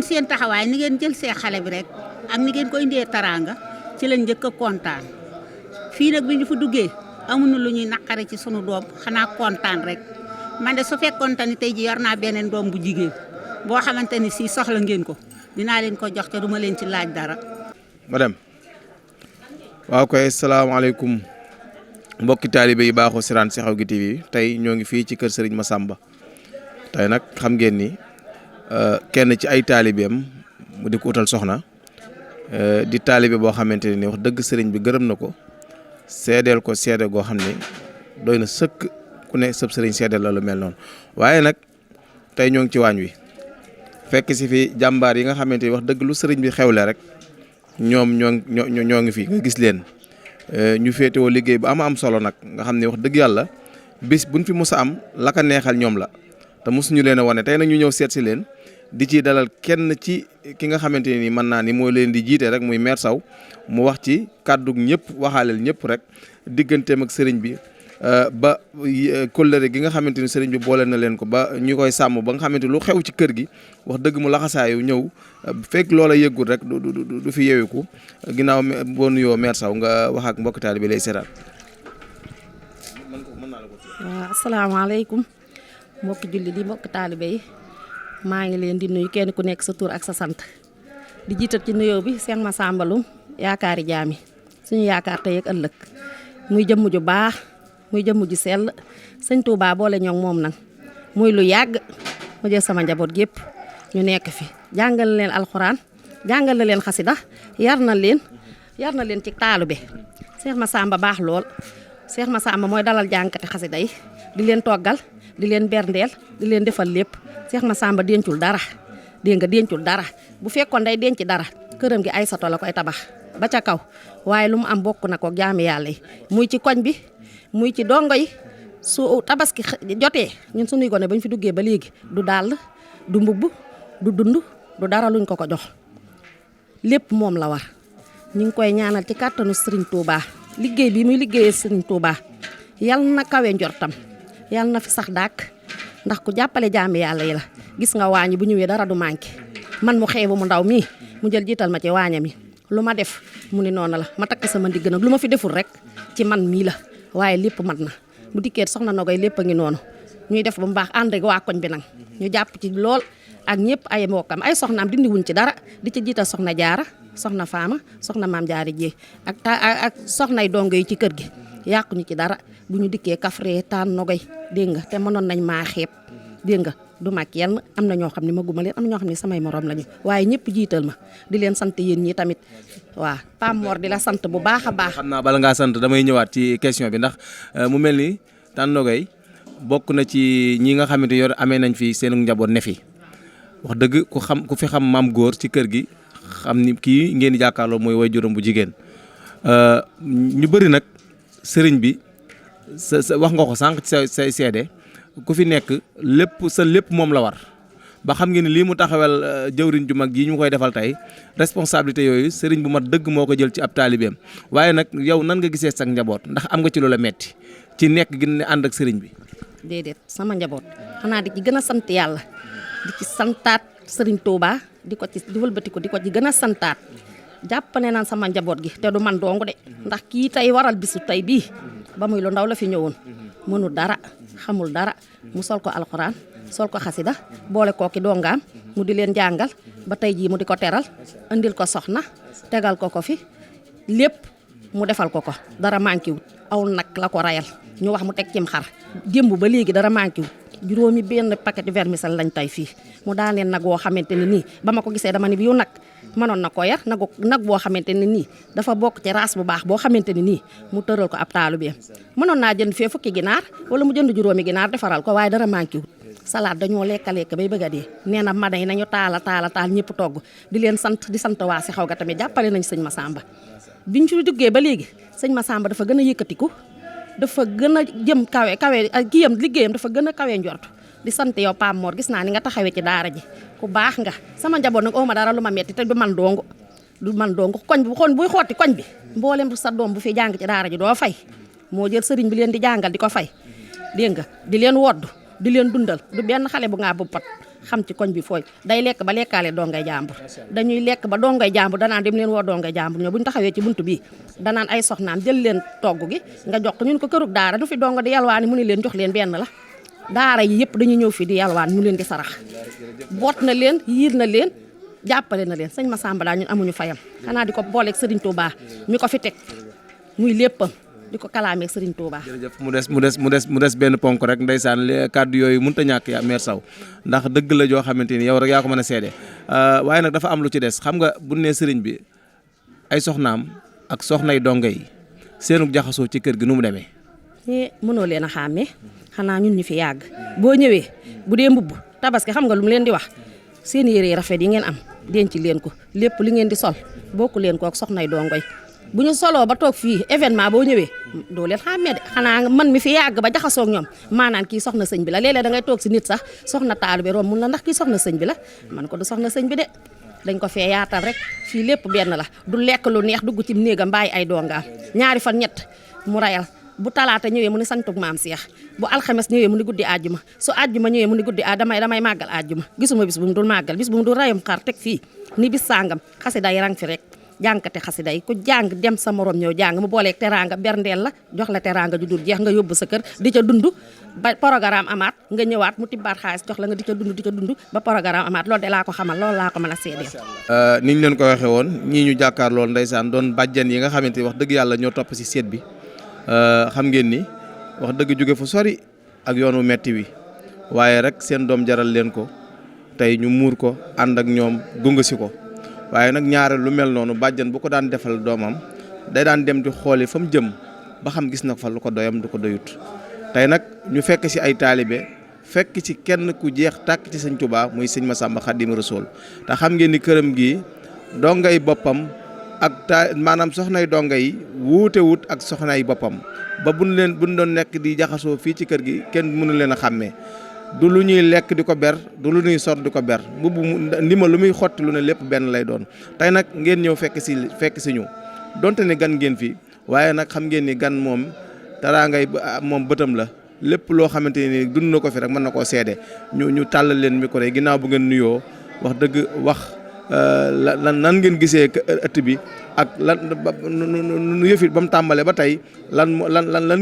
seen taxawaay ni ngeen jël see xale bi rek ak ni ngeen ko indee taraanga ci lañ njëkk a kontaan fii nag bi ñu fa duggee amuñu lu ñuy naqare ci sunu doom xanaa kontaan rek man de su fekkoonte ni tey ji yor naa beneen doom bu jigéen boo xamante ni si soxla ngeen ko dinaa leen ko jox te duma leen ci laaj dara. madame waaw koy salaamaaleykum mbokki taalibe yi baaxoo siraan si Xew gi TV tey ñoo ngi fii ci kër Serigne Massamba tey nag xam ngeen ni kenn ci ay taalibeem mu di ko utal soxna di taalibe boo xamante ne ni wax dëgg sëriñ bi gërëm na ko seedeel ko seede goo xam ne doy na sëkk ku ne sëb sëriñ seedeel la lu mel noonu waaye nag tey ñoo ngi ci waañ wi fekk si fi jàmbaar yi nga xamante ni wax dëgg lu sëriñ bi xewle rek ñoom ñoo ngi fi nga gis leen ñu féetewoo liggéey bu am solo nag nga xam ne wax dëgg yàlla bis buñ fi mos a am la ka neexal ñoom la te mosuñu leen a wane tey nag ñu ñëw seet si leen di ci dalal kenn ci ki nga xamante ni mën naa ni mooy leen di jiite rek muy maire Sow mu wax ci kàddu ñëpp waxaaleel ñëpp rek digganteem ak sëriñ bi ba kóllëre gi nga xamante ni sëriñ bi boole na leen ko ba ñu koy sàmm ba nga xamante lu xew ci kër gi wax dëgg mu laxasaayu ñëw fekk loola yëggul rek du fi yeewiku ginnaaw boo nuyoo maire Sow nga wax ak mbokk taalibe bi lay seetaan. waaw asalaamaaleykum mbokki julli di mbokk taalibe yi maa ngi leen di nuyu kenn ku nekk sa tur ak sa sant di jiital ci nuyoo bi Cheikh Massamba Loum yaakaari jaami suñu yaakaar tey ak ëllëg muy jëmm ju baax muy jëmm ju sell sëñ Touba boole ñoom moom nag muy lu yàgg mu jël sama njaboot gépp ñu nekk fi jàngal leen alxuraan jàngal leen xasida yar na leen ci taalibe Cheikh Massamba baax lool Cheikh Massamba mooy dalal jànkati xasida yi di leen toggal di leen berndeel di leen defal lépp Cheikh Massamba dencul dara dégg nga dencul dara bu fekkoon day denc dara këram gi ay sato la koy tabax ba ca kaw waaye lu mu am bokk na ko jaami yàlla yi muy ci koñ bi muy ci dongo yi su tabaski jotee ñun suñuy gone bañ fi duggee ba léegi du dàll du mbubb du dund du dara luñ ko jox lépp moom la war ñu ngi koy ñaanal ci kàttanu Serigne Touba liggéey bi muy liggéeyee Serigne Touba yal na kawe njortam yal na fi sax dàkk ndax ku jàppale jaami yàlla yi la gis nga waañi bu ñëwee dara du manqué man mu xeebu mu ndaw mii mu jël jiital ma ci waaña mi lu ma def mu ni noonu la ma takk sama ndigg nag lu ma fi deful rek ci man mii la waaye lépp mat na bu dikkee soxna Nogoy lépp a ngi noonu ñuy def ba mu baax ànd ak waa koñ bi nag ñu jàpp ci lool ak ñëpp ay mbokkam ay soxnaam dindi wuñ ci dara di ci jiital soxna Jaara soxna Faama soxna Maam Jaara Jéey ak soxnay dongo yi ci kër gi yàquñu ci dara bu ñu dikkee kafree taan Nogoy dégg nga te mënoon nañ maa xeeb dégg nga du mag yenn am na ñoo xam ne maguma leen am na ñoo xam ne samay morom lañu waaye ñëpp jiital ma di leen sant yéen ñi tamit waaw Pam Mor di la sant bu baax a baax. xam naa bala ngaa sant damay ñëwaat ci question bi ndax mu mel ni Tane Nogaye bokk na ci ñi nga xamante yor amee nañ fi seen njaboot ne fi wax dëgg ku fi xam maam góor ci kër gi xam ni kii ngeen di jàkkaarloo mooy waajuram bu jigéen ñu bëri nag sëriñ bi sa wax nga ko sànq ci say seede ku fi nekk lépp moom la war ba xam ngeen ni lii mu taxawal jëwriñ ju mag yi ñu koy defal tey responsabilité yooyu sëriñ bu mat dëgg moo ko jël ci ab taalibeem waaye nag yow nan nga gisee sa njaboot ndax am nga ci loola metti ci nekk gi ne ànd ak sëriñ bi. déedéet sama njaboot xanaa di ci gën a sant yàlla di ci santaat sëriñ Touba di wëlbatiku di ko ci gën a santaat jàppane naan sama njaboot gi te du man dong de ndax kii tey waral bisu tey bii ba muy lu ndaw la fi ñëwoon mënu dara xamul dara mu sol ko alxuraan sol ko xasida boole kooki dongaam mu di leen jàngal ba tey jii mu di ko teral andil ko soxna tegal ko fi lépp mu defal ko dara manqué wut aw nag la ko rayal ñu wax mu teg cim xar démb ba léegi dara manqué wut juróomi benn paquet vermicelle lañ tay fii mu daaneel nag woo xamante ne nii ba ma ko gisee dama ne bii nag mënoon na ko yar nag boo xamante ne nii dafa bokk ci race bu baax boo xamante ne nii mu tëral ko ab taalibeem mënoon naa jënd fee fukki ginaar wala mu jënd juróomi ginaar defaral ko waaye dara manqué wut salade dañoo lekk bay bëgg a dee nee na ma day nañu taal ñëpp togg di leen sant di sant waa si xaw ga tamit jàppale nañ sëñ Massamba biñ ci duggee ba léegi sëñ Massamba dafa gën a yëkkatiku dafa gën a jëm kawe ak kiyam liggéeyam dafa gën a kawe njort di sant yow Pam Mor gis naa ni nga taxawee ci daara ji ku baax nga sama njaboot nag oo ma dara lu ma metti te du man dong koñ bu xoon buy xooti koñ bi mboolem sa doom bu fi jàng ci daara ji doo fay moo jël sëriñ bi leen di jàngal di ko fay dégg nga di leen wodd di leen dundal du benn xale bu ngaa bu pat xam ci koñ bi fooy day lekk ba lekkaale dongay jàmbur dañuy lekk ba dongay jàmbur danaan dem leen woo dongay jàmbur ñoo bu ñu taxawee ci buntu bii danaan ay soxnaam jël leen togg gi nga jox ko ñun ko kërug daara du fi dongo di yalwaani mu ne leen jox leen benn la daara yi yëpp dañuy ñëw fii di yalwaan ñu leen di sarax boot na leen yiir na leen jàppale na leen sëñ Massamba daal ñun amuñu fayam xanaa di ko booleeg Serigne Touba mi ko fi teg muy léppam di ko kalaameeg Serigne Touba. jërëjëf mu des benn ponk rek ndeysaan kàddu yooyu mënut a ñàkk yaa mère Sow ndax dëgg la joo xamante ni yow rek yaa ko mën a seede waaye nag dafa am lu ci des xam nga bu nee sëriñ bi ay soxnaam ak soxnay donga yi seenu jaxasoo ci kër gi nu mu demee. mënoo leen a xàmmee xanaa ñun ñu fi yàgg boo ñëwee bu dee mbubb tabaski xam nga lu mu leen di wax seen yére yi rafet yi ngeen am denc leen ko lépp li ngeen di sol bokku leen ko ak soxnay dongoy bu ñu soloo ba toog fii événement boo ñëwee doo leen xàmmee de xanaa man mi fi yàgg ba jaxasoo ak ñoom maanaan kii soxna sëñ bi la léeg-léeg da ngay toog si nit sax soxna taalibe romb mun la ndax kii soxna sëñ bi la man ko du soxna sëñ bi de dañ ko fee yaatal rek fii lépp benn la du lekk lu neex dugg ci néegam bàyyi ay dongaam ñaari fan ñett mu rayal bu talaata ñëwee mu ni santug maam Seex bu alxames ñëwee mu ni guddi àjjuma su àjjuma ñëwee mu ni guddi damay màggal àjjuma gisuma bis bu mu dul màggal bis bu mu dul rayum xar teg fii ni bis sàngam xasida yi rang fi rek jàngkate xasida yi ku jàng dem sa morom ñëw jàng mu booleeg teraanga berndeel la jox la teraanga ju dul jeex nga yóbbu sa kër di ca dund ba programme amaat nga ñëwaat mu tibbaat xaalis jox la nga di ca dund ba programme amaat loolu de laa ko xamal loolu laa ko mën a seedeel. ni ñu leen ko waxee woon ñii ñu jàkkaar lool ndeysaan doon bàjjan yi nga xamante ni wax dëgg yàlla ñoo topp si seet bi xam ngeen ni wax dëgg jóge fu sori ak yoonu metti wi waaye rek seen doom jaral leen ko tey ñu muur ko ànd ak ñoom gunge si ko waaye nag ñaare lu mel noonu bàjjan bu ko daan defal doomam day daan dem di xooli fa mu jëm ba xam gis na ko fa lu ko doyam du ko doyut tey nag ñu fekk si ay taalibe fekk ci kenn ku jeex tàkk ci sëñ Touba muy sëñ Massamba Xaadimu Rasuul te xam ngeen ni këram gi dongay boppam ak maanaam soxnay donga yi wuute wut ak soxnay boppam ba buñ doon nekk di jaxasoo fii ci kër gi kenn mënu leen a xàmmee du lu ñuy lekk di ko ber du lu ñuy sor di ko ber mbubb ndima lu muy xotti lu ne lépp benn lay doon tey nag ngeen ñëw fekk si ñu donte ne gan ngeen fi waaye nag xam ngeen ni gan moom teraangay moom bëtam la lépp loo xamante ni dund na ko fi rek mën na koo seede ñu tàllal leen micro yi ginnaaw bu ngeen nuyoo wax dëgg wax lan ngeen gisee ëtt bi ak nu yëfit ba mu tàmbalee ba tey lan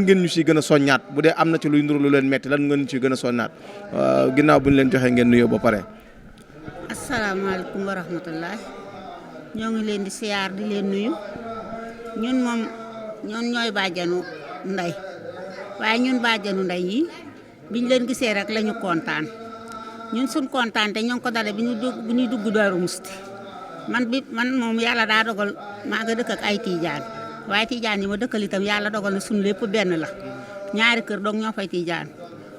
ngeen ñu si gën a soññaat bu dee am na ci luy nduru lu leen metti lan ngeen ñu si gën a soññaat ginnaaw bu ñu leen joxee ngeen nuyoo ba pare. asalaamaaleykum wa rahmatullah ñoo ngi leen di siyaar di leen nuyu ñun moom ñooy bàjjanu ndey waaye ñun bàjjanu ndey yi biñ leen gisee rek lañu kontaan ñun suñ kontaan te ñoo ngi ko dale bi ñuy dugg Daaru Musti man moom yàlla daa dogal maa nga dëkk ak ay tiijaan waaye tiijaan yi ma dëkkal itam yàlla dogal na suñ lépp benn la ñaari kër doog ñoo fay tiijaan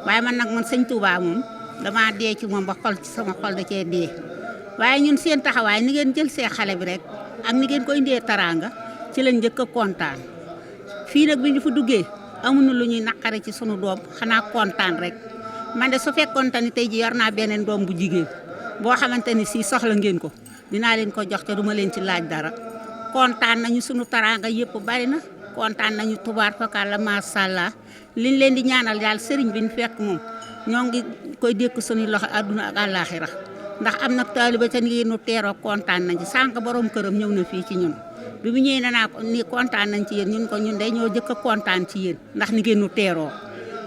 waaye man nag man sëñ Touba moom damaa dee ci moom ba xol ci sama xol da cee dee waaye ñun seen taxawaay ni ngeen jël see xale bi rek ak ni ngeen ko indee taraanga ci lañ njëkk a kontaan fii nag bi ñu fa duggee amuñu lu ñuy naqare ci sunu doom xanaa kontaan rek man de su fekkoonte ni tey ji yor naa beneen doom bu jigéen boo xamante ni si soxla ngeen ko dinaa leen ko jox te duma leen ci laaj dara kontaan nañu sunu taraanga yëpp bari na kontaan nañu tubaar fakàlla macha allah liñ leen di ñaanal daal sëriñ bi ñu fekk moom ñoo ngi koy dékk suñuy loxo àdduna ak àllaaxira ndax am na taaliba te ngeen nu teeroo kontaan nañ ci sànq borom këram ñëw na fii ci ñun bi mu ñëwee naa ko ni kontaan nañ ci yéen ñun ko ñun day ñoo jëkk a kontaan ci yéen ndax ni ngeen nu teeroo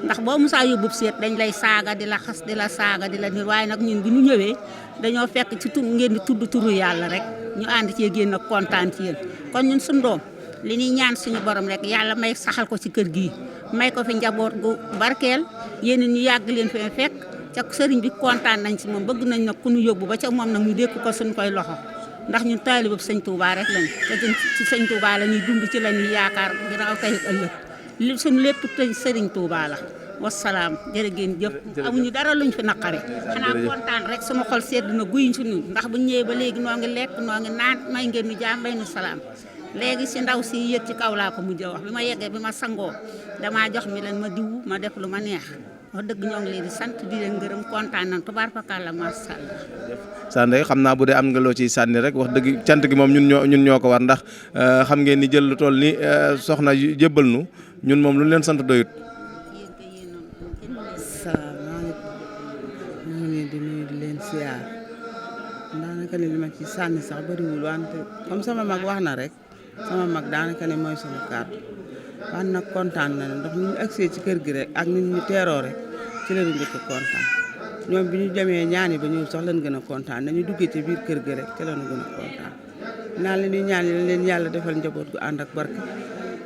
ndax boo musaa yóbbub seet dañ lay saaga di la xas di la saaga di la nit waaye nag ñun bi ñu ñëwee dañoo fekk ci tur ngeen di tudd turu yàlla rek ñu ànd ci génn ak kontaan ci yéen kon ñun suñu doom li ñuy ñaan suñu borom rek yàlla may saxal ko ci kër gii may ko fi njaboot gu barkeel yéen ñu yàgg leen fi fekk ca sëriñ bi kontaan nañ ci moom bëgg nañ nag ku ñu yóbbu ba ca moom nag ñu dékk ko suñ koy loxo ndax ñun taalibe sëñ Touba rek lañ te ci sëñ Touba la ñuy dund ci la ñuy yaakaar ginnaaw tey ak ëllëg li suñu lépp tey sëriñ Touba la wasalaam jërë ngeen jëf amuñu dara luñ fi naqare xanaa kontaan rek sama xol sedd na guy ci ñun ndax bu ñëwee ba léegi noo ngi lekk noo ngi naan may ngeen ñu jaam may nu salaam léegi si ndaw si yëg ci kaw laa ko mujj a wax bi ma yeggee bi ma sangoo damaa jox mi leen ma diwu ma def lu ma neex wax dëgg ñoo ngi leen di sant di leen gërëm kontaan nañ tubaar fakàlla macha allah. Sandé xam naa bu dee am nga loo ciy sànni rek wax dëgg cant gi moom ñun ñoo ko war ndax xam ngeen ni jël lu toll ni soxna jébbal nu ñun moom lu leen sant doyut. salaamaaleykum ñu ngi leen di nuyu di leen ni li ma ci sànni sax bëriwul wante comme sama mag wax na rek sama mag daanaka ne mooy sama kàddu wante nag kontaan na ndax ni ñu agsee ci kër gi rek ak ni ñu teeroo rek ci la ñu njëkk a kontaan ñoom bi ñu demee ñaani ba ñëw sax lañ gën a kontaan nañu duggee ci biir kër gi rek ci la ñu gën a kontaan naa leen di ñaan leen yàlla defal njaboot gu ànd ak barke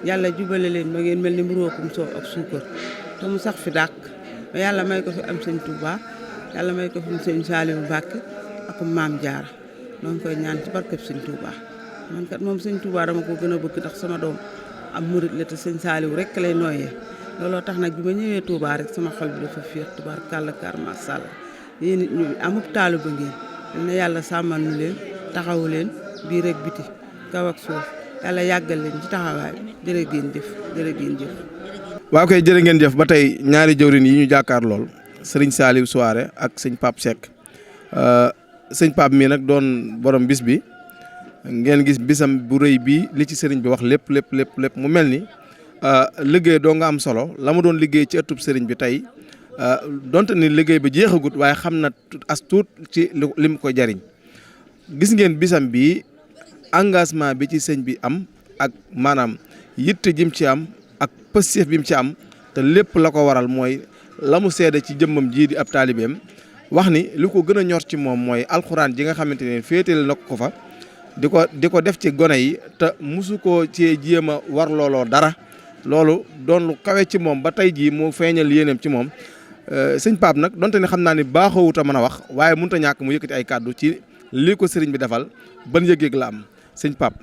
yàlla jubale leen ba ngeen mel ni mburookum soow ak suukar te mu sax fi dàq ba yàlla may ko fi am sëñ Touba yàlla may ko fi sëñ Saliou Mbacke ak maam Diarra noo ngi koy ñaan ci barkeb sëñ Touba man kat moom sëñ Touba dama ko gën a bëgg ndax sama doom am murit la te sëñ Saliou rek lay nooyee looloo tax nag bi ma ñëwee Touba rek sama xol bi dafa féex tubaarkàlla kàr macha allah yéen it ñu amub taalu ba ngeen na yàlla sàmmal nu leen taxawu leen biir ak biti kaw ak suuf yàlla yàggal leen ci taxawaay jërë ngeen jëf jërë ngeen jëf. waaw kay jërë ngeen jëf ba tey ñaari jëwrin yi ñu jàkkaar lool sëriñ Saliou Souaré ak sëñ Pape Seck sëñ Pape mii nag doon borom bis bi ngeen gis bisam bu rëy bii li ci sëriñ bi wax lépp mu mel ni liggéey doo nga am solo la mu doon liggéey ci ëttub sëriñ bi tey donte ni liggéey ba jeexagut waaye xam na as tuut ci lim ko jariñ gis ngeen bisam bi engagement bi ci sëñ bi am ak maanaam yitte jim ci am ak pëstéef bi mu ci am te lépp la ko waral mooy la mu seede ci jëmmam jii di ab taalibeem wax ni li ko gën a ñor ci moom mooy alxuraan ji nga xamante ne féetale na ko fa di ko def ci gone yi te musu koo cee jéem a war looloo dara loolu doon lu kawe ci moom ba tey jii mu feeñal yéeneem ci moom sëñ Pape nag donte ne xam naa ni baaxoowut a mën a wax waaye mënut a ñàkk mu yëkkati ay kàddu ci lii ko sëriñ bi defal ban yëg-yëg la am sëñ Pape.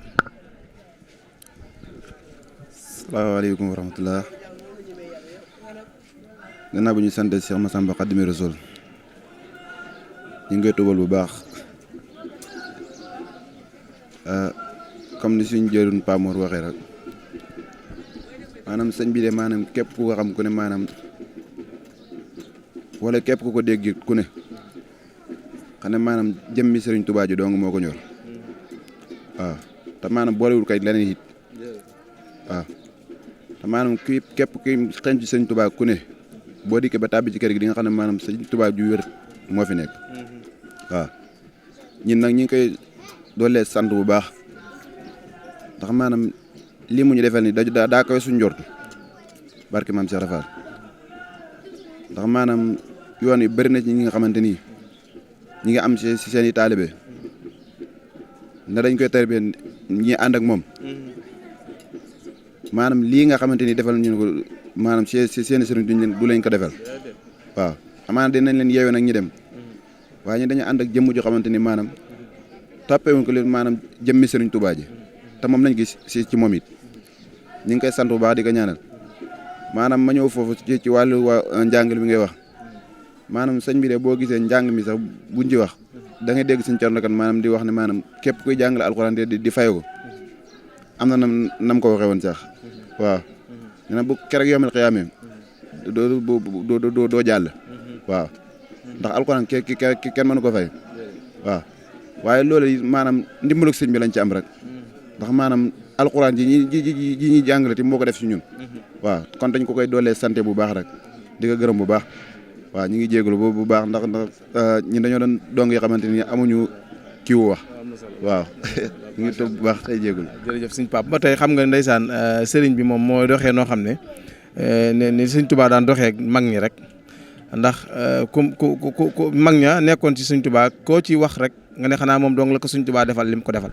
salaamaaleykum wa rahmatulah. gannaaw bu ñu sant Cheikh Massamba Khadimou Rassoul ñu ngi koy tubal bu baax comme ni suñu jëriñ Pa Mor waxee rek maanaam sëñ bi de maanaam képp ku ko xam ku ne maanaam wala képp ku ko dégg ku ne xam ne maanaam jëmmi Sëriñ Tuubaa ji dong moo ko ñor waaw te maanaam boolewul kay leneen it waaw te maanaam képp kuy xeeñ ci Sëriñ Tuubaa ku ne boo dikkee ba tàbbi ci kër gi di nga xam ne maanaam Sëriñ Tuubaa ju wér moo fi nekk waaw ñun nag ñu ngi koy doolee sant bu baax ndax maanaam lii mu ñu defal ni daa koy suñ njortu barke maam Cheikh Rafal ndax maanaam yoon yi bëri na ci ñi nga xamante ni ñi ngi am si seen i taalibe ne dañ koy tarbiya ñi ànd ak moom maanaam lii nga xamante ni defal ñu ko maanaam seen sëriñ du leen ko defal waaw amaana dinañ leen yeewee nag ñu dem waaye ñu dañu ànd ak jëmm joo xamante ni maanaam toppewuñ ko leen maanaam jëmmi Sëriñ Tuubaa ji te moom lañ gis si ci moom it ñu ngi koy sant bu baax di ko ñaanal maanaam ma ñëw foofu ci wàllu njàngal bi ngay wax maanaam sëñ bi de boo gisee njàng mi sax buñ ci wax da ngay dégg suñu cornakan maanaam di wax ne maanaam képp kuy jàngale alxuraan di fay ko am na nam ko waxee woon sax waaw nee na bu keroog yomal xiyaamee doo jàll waaw ndax alxuraan kenn mënu ko fay waaw waaye loolu maanaam ndimbalug sëñ bi lañ ci am rek ndax maanaam alxuraan ji ñuy jàngale ti moo ko def si ñun waaw kon dañ ko koy doolee santé bu baax rek di ko gërëm bu baax waaw ñu ngi jégalu bu baax ndax ñun dañoo doon dong yoo xamante ni amuñu kiiwu wax waaw ñu ngi toog bu baax tey jégalu. jërëjëf sëñ Pape ba tey xam nga ndeysaan sëriñ bi moom moo doxee noo xam ne ni sëñ Tuubaa daan doxee mag ñi rek ndax ku mag ña nekkoon ci sëñ Tuubaa koo ci wax rek nga ne xanaa moom dong la ko sëñ Tuubaa defal lim ko defal.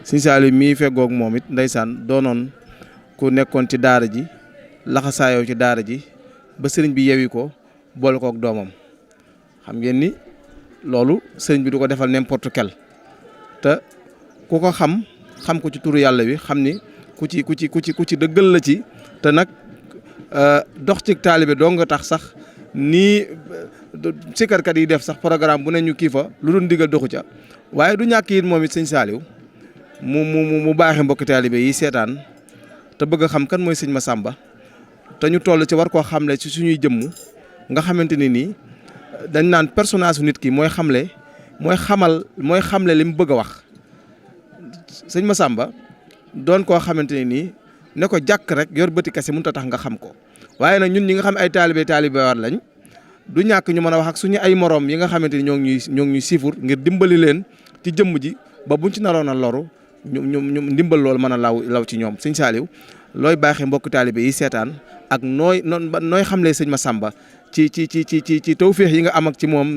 sëñ Saliou mii feggoog moom it ndeysaan doonoon ku nekkoon ci daara ji laxasaayoo ci daara ji ba sëriñ bi yewi ko boole kook doomam xam ngeen ni loolu sëriñ bi du ko defal n'importe quel te ku ko xam ko ci turu yàlla wi xam ni ku ci dëggal la ci te nag dox ci taalibe doo nga tax sax nii sikarkat yi def sax programme bu ne ñu kii fa lu doon digal doxu ca waaye du ñàkk it moom it sëñ Saliou mu baaxee mbokki taalibe yi seetaan te bëgg a xam kan mooy sëñ Massamba te ñu toll ci war koo xamle ci suñuy jëmm nga xamante ni nii dañ naan personnage nit ki mooy xamle mooy xamle li mu bëgg a wax sëñ Massamba doon koo xamante ni nii ne ko jàkk rek yor bëti kese mënut a tax nga xam ko waaye nag ñun ñi nga xam ay taalibe war lañ du ñàkk ñu mën a wax ak suñu ay morom yi nga xamante ni ñoo ngi ñuy siifur ngir dimbali leen ci jëmm ji ba buñ ci naroon a loru ñu ndimbal loolu mën a law ci ñoom sëñ Saliou looy baaxee mbokk taalibe yi seetaan ak nooy xamlee sëñ Massamba ci tawféex yi nga am ak ci moom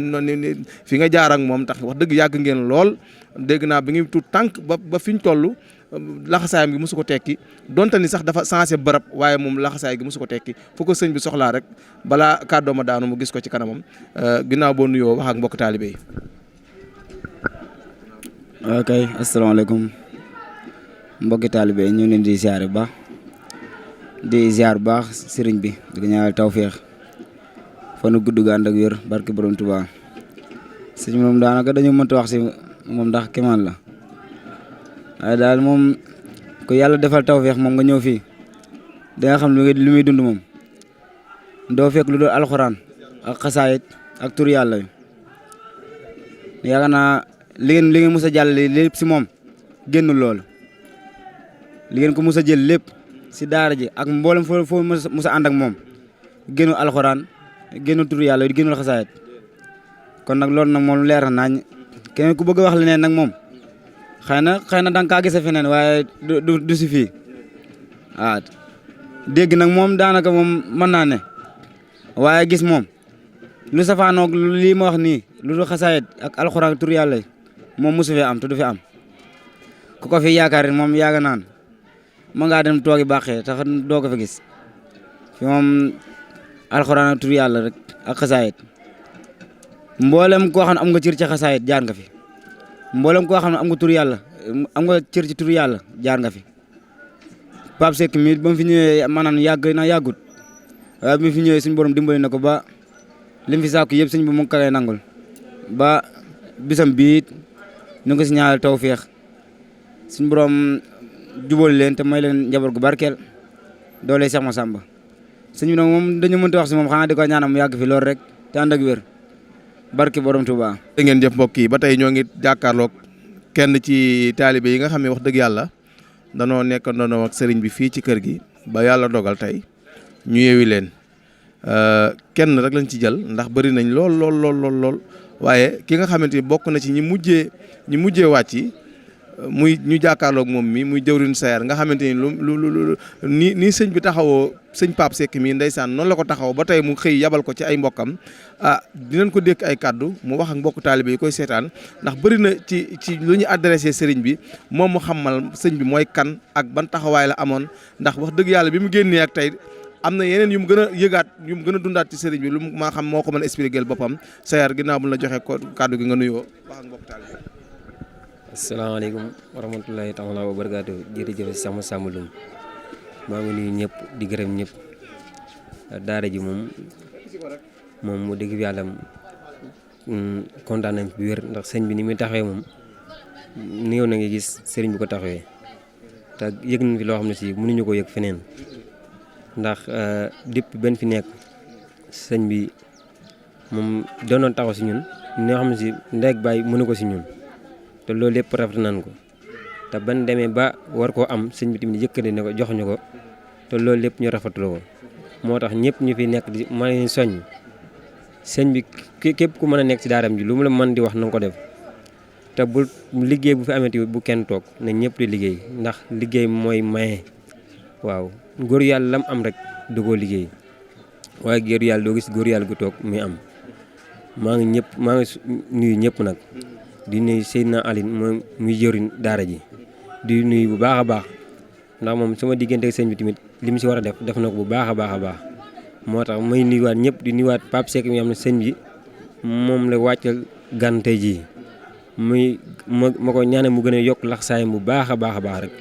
fi nga jaar ak moom tax wax dëgg yàgg ngeen lool dégg naa bi ngi tuut tànk ba fi ñu toll laxasaayam gi mosu ko tekki donte ni sax dafa sensé bërëb waaye moom laxasaay gi mosu ko tekki fu ko sëñ bi soxlaa rek balaa kàddooma daanu mu gis ko ci kanamam ginnaaw boo nuyoo wax ak mbokk taalibe yi. ok asalaamaaleykum mbokki taalibe yi ñu ngi leen di ziar bu baax di ziar bu baax sëriñ bi di ko ñaanal tawféex fanu gudd gu ànd ak wér barke borom Tuubaa sëñ moom daanaka dañu mënta wax si moom ndax kéemaan la waaye daal moom ku yàlla defal tawféex moom nga ñëw fii da nga xam lu muy dund moom doo fekk lu dul alxuraan ak xasaayit ak tur yàlla yi yaakaar naa li ngeen mës a jàll lépp si moom génnul loolu li ngeen ko mës a jël lépp si daara ji ak mboolem foo mës a ànd ak moom génnul alxuraan génnul tur yàlla yi génnul xasaayit kon nag loolu nag moom leer na nañ keneen ku bëgg a wax leneen nag moom xëy na da nga kaa gise feneen waaye du si fii waaw dégg nag moom daanaka moom mën naa ne waaye gis moom lu safaanoog lii ma wax nii lu du xasaayit ak alxuraan tur yàlla yi moom mosu fee am te du fi am ku ko fi yaakaar moom yaaga naan mën ngaa dem toogi baaxee tax doo ko fi gis fi moom alxuraan ak tur yàlla rek ak xasaayit mboolem koo xam ne am nga cër ci xasaayit jaar nga fi mboolem koo xam ne am nga tur yàlla am nga cër ci tur yàlla jaar nga fi Pape Seck mi ba mu fi ñëwee maanaam yàggut waaye bi mu fi ñëwee suñu borom dimbali na ko ba lim fi sàkku yëpp sëñ bi mu ngi koy nangul ba bisam biit ñu ngi ko si ñaanal tawféex suñu borom jubal leen te may leen njaboot gu barkeel doole Cheikh Massamba sëñ bi nag moom dañu mënta wax si moom xanaa di ko ñaanal mu yàgg fi loolu rek te ànd ak wér barke borom Touba. da ngeen jëf mbokk yi ba tey ñoo ngi jàkkaarloog kenn ci taalibe yi nga xam ne wax dëgg yàlla danoo nekk ndono ak sëriñ bi fii ci kër gi ba yàlla dogal tey ñu yeewi leen kenn rek lañ ci jël ndax bëri nañ lool waaye ki nga xamante ni bokk na ci ñi mujjee wàcc yi muy ñu jàkkaarloog moom mi muy jëwriñ Sayar nga xamante ni nii sëñ bi taxawoo sëñ Pape Seck mii ndeysaan noonu la ko taxaw ba tey mu xëy yabal ko ci ay mbokkam dinañ ko dékk ay kàddu mu wax ak mbokk taalibe yi koy seetaan ndax bëri na ci lu ñu adressé sëriñ bi moom mu xamal sëñ bi mooy kan ak ban taxawaay la amoon ndax wax dëgg yàlla bi mu génnee ak tey am na yeneen yu mu gën a yëgaat yu mu gën a dundaat ci sëriñ bi lu maa xam moo ko mën a expliquer boppam Sayar ginnaaw bu la joxee kàddu gi nga nuyoo wax ak mbokk taalibe yi. asalaamaaleykum wa rahmatulahi taala wa barakaatu jërëjëf Cheikh Massamba Loum maa ngi nuyu ñëpp di gërëm ñëpp daara ji moom mu dëgg bi yàlla kontaan nañ bi wér ndax sëñ bi ni muy taxawee moom néew na nga gis sëriñ bi ko taxawee te yëg nañ fi loo xam ne si mënuñu ko yëg feneen ndax depuis benn fi nekk sëñ bi moom doonoon taxaw si ñun ñoo xam ne si ndeeg bàyyi mënu ko si ñun te loolu lépp rafet nañ ko te ban demee ba war koo am sëñ bi tamit yëkkati ne ko jox ñu ko te loolu lépp ñu rafetlu ko moo tax ñëpp ñu fi nekk di ma leen soññ sëñ bi képp ku mën a nekk ci daaram ji lu mu la mën di wax na nga ko def te bu liggéey bu fi amee tamit bu kenn toog ne ñëpp di liggéey ndax liggéey mooy maye waaw góor yàlla lam am rek du ko liggéey waaye góor yàlla doo gis góor yàlla gu toog muy am maa ngi nuyu ñëpp nag di nuyu Seydina Aline moom muy jëriñ daara ji di nuyu bu baax a baax ndax moom sama diggante ak sëñ bi tamit li mu si war a def na ko bu baax a baax moo tax may nuyuwaat ñëpp di nuyuwaat Pape Seck mi am na sëñ bi moom la wàccal gan tey jii muy ma ko ñaane mu gën a yokk laxsaayam bu baax a baax rek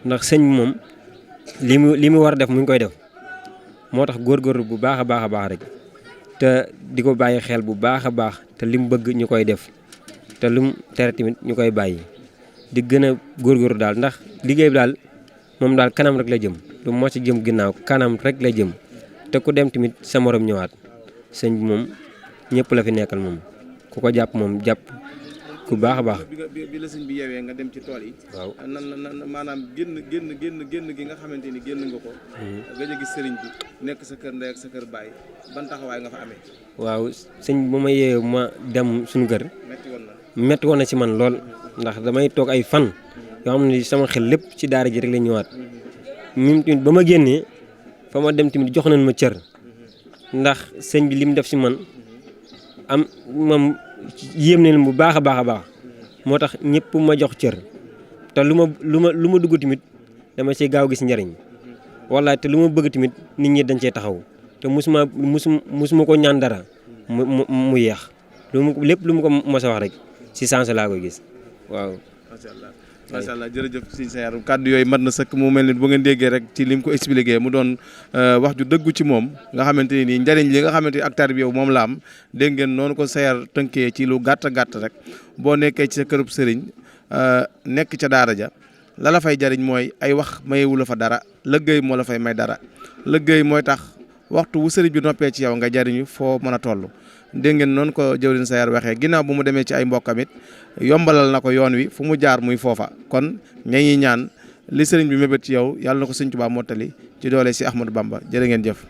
ndax sëñ bi moom li mu war a def mu ngi koy def moo tax góorgóorlu bu baax a baax rek te di ko bàyyi xel bu baax a baax te li mu bëgg ñu koy def te lu mu tere tamit ñu koy bàyyi di gën a góorgóorlu daal ndax liggéey bi daal moom daal kanam rek la jëm lu moo ci jëm ginnaaw kanam rek la jëm te ku dem tamit sa morom ñëwaat sëñ bi moom ñëpp la fi nekkal moom ku ko jàpp moom jàpp ku baax a baax. bi la sëñ bi yewee nga dem ci tool yi. waaw nan maanaam génn gi nga xamante ni génn nga ko. nga gis sëriñ bi nekk sa kër ndey ak sa kër baay ban taxawaay nga fa amee. waaw sëñ bi ba ma yeewee ma dem suñu kër. metti woon na ci man lool ndax damay toog ay fan yoo xam ne sama xel lépp ci daara ji rek la ñëwaat ñun tamit ba ma génnee fa ma dem tamit jox nañ ma cër ndax sëñ bi li mu def si man am moom yéem na leen bu baax a baax a baax moo tax ñëpp ma jox cër te lu ma dugg tamit dama see gaaw gis njariñ walla te lu ma bëgg tamit nit ñi dañ cee taxaw te musuma ko ñaan dara mu yeex lépp lu ma ko mos a wax rek si sens laa koy gis waaw. macha allah jërëjëf sëñ Sayar kàddu yooyu mat na sëkk mu mel ni bu ngeen déggee rek ci lim ko expliqué mu doon wax ju dëggu ci moom nga xamante ni njariñ li nga xamante ni ak tarbiya yow moom la am dégg ngeen noonu ko Sayar tënkee ci lu gàtt gàtt rek boo nekkee ci sa kërub sëriñ nekk ca daara ja la la fay jariñ mooy ay wax mayewu la fa dara lëggéey moo la fay may dara lëggéey mooy tax waxtu wu sëriñ bi noppee ci yow nga jariñu foo mën a toll. dégg ngeen noonu ko jëwriñ Sayar waxee ginnaaw bu mu demee ci ay mbokkam it yombalal na ko yoon wi fu mu jaar muy foofa kon ñañi ñaan li sëriñ bi mébét ci yow yàlla na ko sëñ Tuubaa mottali ci doole si Ahmadou Bamba jërë ngeen jëf.